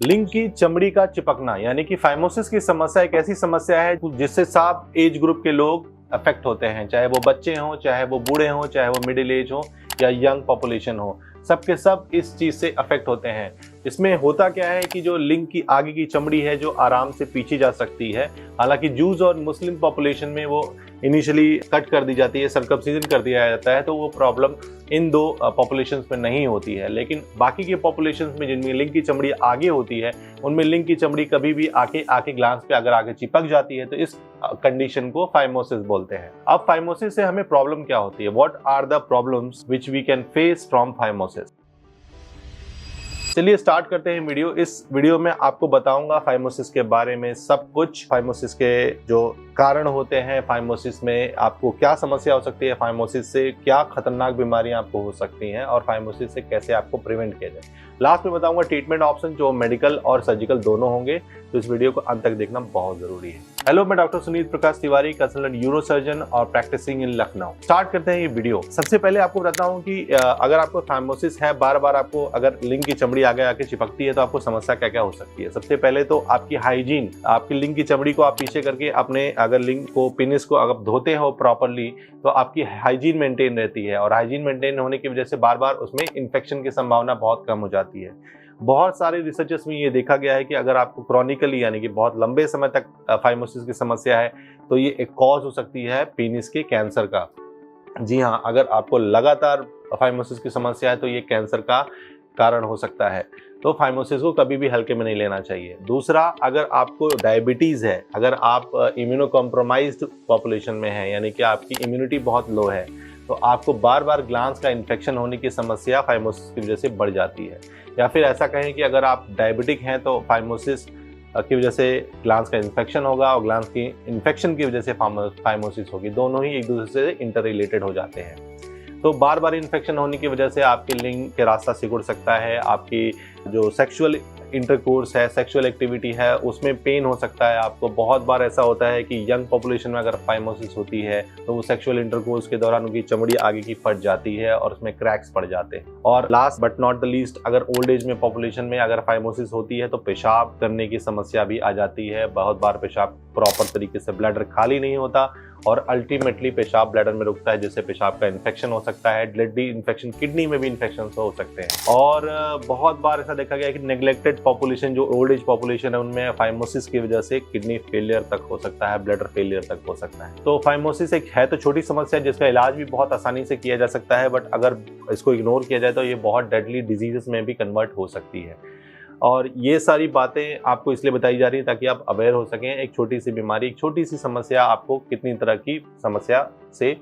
लिंग की चमड़ी का चिपकना यानी कि फाइमोसिस की समस्या एक ऐसी समस्या है जिससे सब एज ग्रुप के लोग अफेक्ट होते हैं, चाहे वो बच्चे हों, चाहे वो बूढ़े हों, चाहे वो मिडिल एज हो या यंग पॉपुलेशन हो, सबके सब इस चीज से अफेक्ट होते हैं। इसमें होता क्या है कि जो लिंग की आगे की चमड़ी है जो आराम से पीछी जा सकती है, हालांकि जूज और मुस्लिम पॉपुलेशन में वो इनिशियली कट कर दी जाती है, सर्कमसिजन कर दिया जाता है, तो वो प्रॉब्लम इन दो पॉपुलेशंस में नहीं होती है। लेकिन बाकी के पॉपुलेशंस में जिनमें लिंग की चमड़ी आगे होती है, उनमें लिंग की चमड़ी कभी भी आके ग्लांस पे अगर आके चिपक जाती है तो इस कंडीशन को फाइमोसिस बोलते हैं। अब फाइमोसिस से हमें प्रॉब्लम क्या होती है? What are the problems which we can face from phimosis? चलिए स्टार्ट करते हैं वीडियो। इस वीडियो में आपको बताऊंगा फाइमोसिस के बारे में सब कुछ, फाइमोसिस के जो कारण होते हैं, फाइमोसिस में आपको क्या समस्या हो सकती है, फाइमोसिस से क्या खतरनाक बीमारियां आपको हो सकती हैं और फाइमोसिस से कैसे आपको प्रिवेंट किया जाए। लास्ट में बताऊंगा ट्रीटमेंट ऑप्शन जो मेडिकल और सर्जिकल दोनों होंगे, तो इस वीडियो को अंत तक देखना बहुत जरूरी है। हेलो, मैं doctor Sunit Prakash Tiwari, consultant neurosurgeon और प्रैक्टिसिंग इन लखनऊ। स्टार्ट करते हैं ये वीडियो। सबसे पहले आपको बताता हूँ कि अगर आपको फाइमोसिस है, बार बार आपको अगर लिंग की चमड़ी आगे आके चिपकती है तो आपको समस्या क्या क्या हो सकती है। सबसे पहले तो आपकी हाइजीन, आपकी लिंग की चमड़ी को आप पीछे करके अपने अगर लिंग को, पेनिस को अगर धोते हो प्रॉपरली तो आपकी हाइजीन मेंटेन रहती है, और हाइजीन मेंटेन होने की वजह से बार बार उसमें इन्फेक्शन की संभावना बहुत कम हो जाती है। बहुत सारे रिसर्चेस में ये देखा गया है कि अगर आपको क्रॉनिकली यानी कि बहुत लंबे समय तक फाइमोसिस की समस्या है तो ये एक कॉज हो सकती है पेनिस के कैंसर का। जी हाँ, अगर आपको लगातार फाइमोसिस की समस्या है तो ये कैंसर का कारण हो सकता है। तो फाइमोसिस को कभी भी हल्के में नहीं लेना चाहिए। दूसरा, अगर आपको डायबिटीज़ है, अगर आप इम्यूनो कॉम्प्रोमाइज्ड पॉपुलेशन में हैं, यानी कि आपकी इम्यूनिटी बहुत लो है, तो आपको बार बार ग्लांस का इन्फेक्शन होने की समस्या फाइमोसिस की वजह से बढ़ जाती है। या फिर ऐसा कहें कि अगर आप डायबिटिक हैं तो फाइमोसिस की वजह से ग्लांस का इन्फेक्शन होगा और ग्लांस की इन्फेक्शन की वजह से फाइमोसिस होगी। दोनों ही एक दूसरे से इंटर रिलेटेड हो जाते हैं। तो बार बार इन्फेक्शन होने की वजह से आपके लिंग के रास्ता सिकुड़ सकता है, आपकी जो सेक्सुअल इंटरकोर्स है, सेक्सुअल एक्टिविटी है, उसमें पेन हो सकता है आपको। बहुत बार ऐसा होता है कि यंग पॉपुलेशन में अगर फाइमोसिस होती है तो वो सेक्सुअल इंटरकोर्स के दौरान उनकी चमड़ी आगे की फट जाती है और उसमें क्रैक्स पड़ जाते हैं। और last but not the least, अगर ओल्ड एज में पॉपुलेशन में अगर फाइमोसिस होती है तो पेशाब करने की समस्या भी आ जाती है। बहुत बार पेशाब प्रॉपर तरीके से ब्लैडर खाली नहीं होता और अल्टीमेटली पेशाब ब्लैडर में रुकता है, जिससे पेशाब का इन्फेक्शन हो सकता है, ब्लडी इन्फेक्शन, किडनी में भी इन्फेक्शन हो सकते हैं। और बहुत बार ऐसा देखा गया है कि नेग्लेक्टेड पॉपुलेशन, जो ओल्ड एज पॉपुलेशन है, उनमें फाइमोसिस की वजह से किडनी फेलियर तक हो सकता है, ब्लैडर फेलियर तक हो सकता है। तो फाइमोसिस एक है तो छोटी समस्या जिसका इलाज भी बहुत आसानी से किया जा सकता है, बट अगर इसको इग्नोर किया जाए तो ये बहुत डेडली डिजीजेस में भी कन्वर्ट हो सकती है। और ये सारी बातें आपको इसलिए बताई जा रही है ताकि आप अवेयर हो सकें। एक छोटी सी बीमारी, एक छोटी सी समस्या आपको कितनी तरह की समस्या से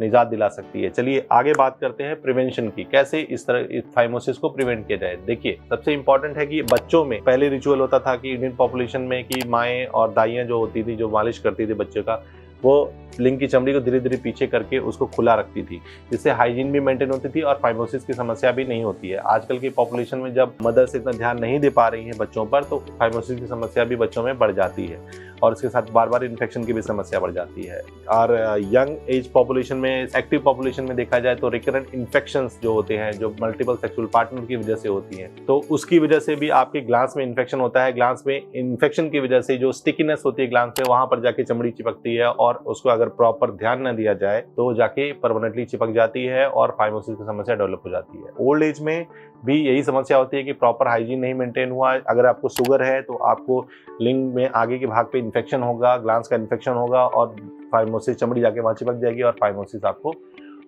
निजात दिला सकती है। चलिए आगे बात करते हैं प्रिवेंशन की, कैसे इस तरह इस फाइमोसिस को प्रिवेंट किया जाए। देखिए, सबसे इंपॉर्टेंट है कि बच्चों में पहले रिचुअल होता था कि इंडियन पॉपुलेशन में कि माएँ और दाइयाँ जो होती थी, जो मालिश करती थी बच्चे का, वो लिंग की चमड़ी को धीरे धीरे पीछे करके उसको खुला रखती थी, जिससे हाइजीन भी मेंटेन होती थी और फाइमोसिस की समस्या भी नहीं होती है। आजकल की पॉपुलेशन में जब मदर्स इतना ध्यान नहीं दे पा रही है बच्चों पर, तो फाइमोसिस की समस्या भी बच्चों में बढ़ जाती है और इसके साथ बार बार इन्फेक्शन की भी समस्या बढ़ जाती है। और यंग एज पॉपुलेशन में, एक्टिव पॉपुलेशन में देखा जाए तो रिकरेंट इन्फेक्शंस जो होते हैं, जो मल्टीपल सेक्सुअल पार्टनर की वजह से होती हैं, तो उसकी वजह से भी आपके ग्लांस में इन्फेक्शन होता है। ग्लांस में इन्फेक्शन की वजह से जो स्टिकीनेस होती है ग्लांस पे, वहां पर जाके चमड़ी चिपकती है और उसको अगर प्रॉपर ध्यान न दिया जाए तो जाके परमानेंटली चिपक जाती है और फाइमोसिस की समस्या डेवलप हो जाती है। ओल्ड एज में भी यही समस्या होती है कि प्रॉपर हाइजीन नहीं मेंटेन हुआ। अगर आपको शुगर है तो आपको लिंग में आगे के भाग पे इन्फेक्शन होगा, ग्लांस का इन्फेक्शन होगा और फाइमोसिस, चमड़ी जाके वहां चिपक जाएगी और फाइमोसिस आपको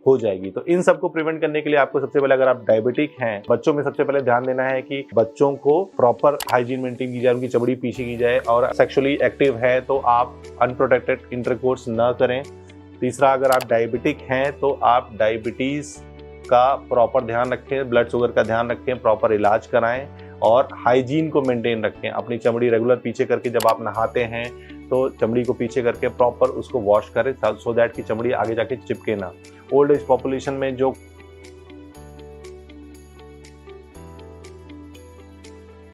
हो जाएगी। तो इन सबको प्रिवेंट करने के लिए आपको सबसे पहले, अगर आप डायबिटिक हैं, बच्चों में सबसे पहले ध्यान देना है कि बच्चों को प्रॉपर हाइजीन मेंटेन की जाए, उनकी चमड़ी पीछी की जाए। और सेक्सुअली एक्टिव है तो आप अनप्रोटेक्टेड इंटरकोर्स न करें। तीसरा, अगर आप डायबिटिक हैं तो आप डायबिटीज़ का प्रॉपर ध्यान रखें, ब्लड शुगर का ध्यान रखें, प्रॉपर इलाज कराएं और हाइजीन को मेंटेन रखें। अपनी चमड़ी रेगुलर पीछे करके, जब आप नहाते हैं तो चमड़ी को पीछे करके प्रॉपर उसको वॉश करें, सो दैट कि चमड़ी आगे जाके चिपके ना। ओल्ड एज पॉपुलेशन में जो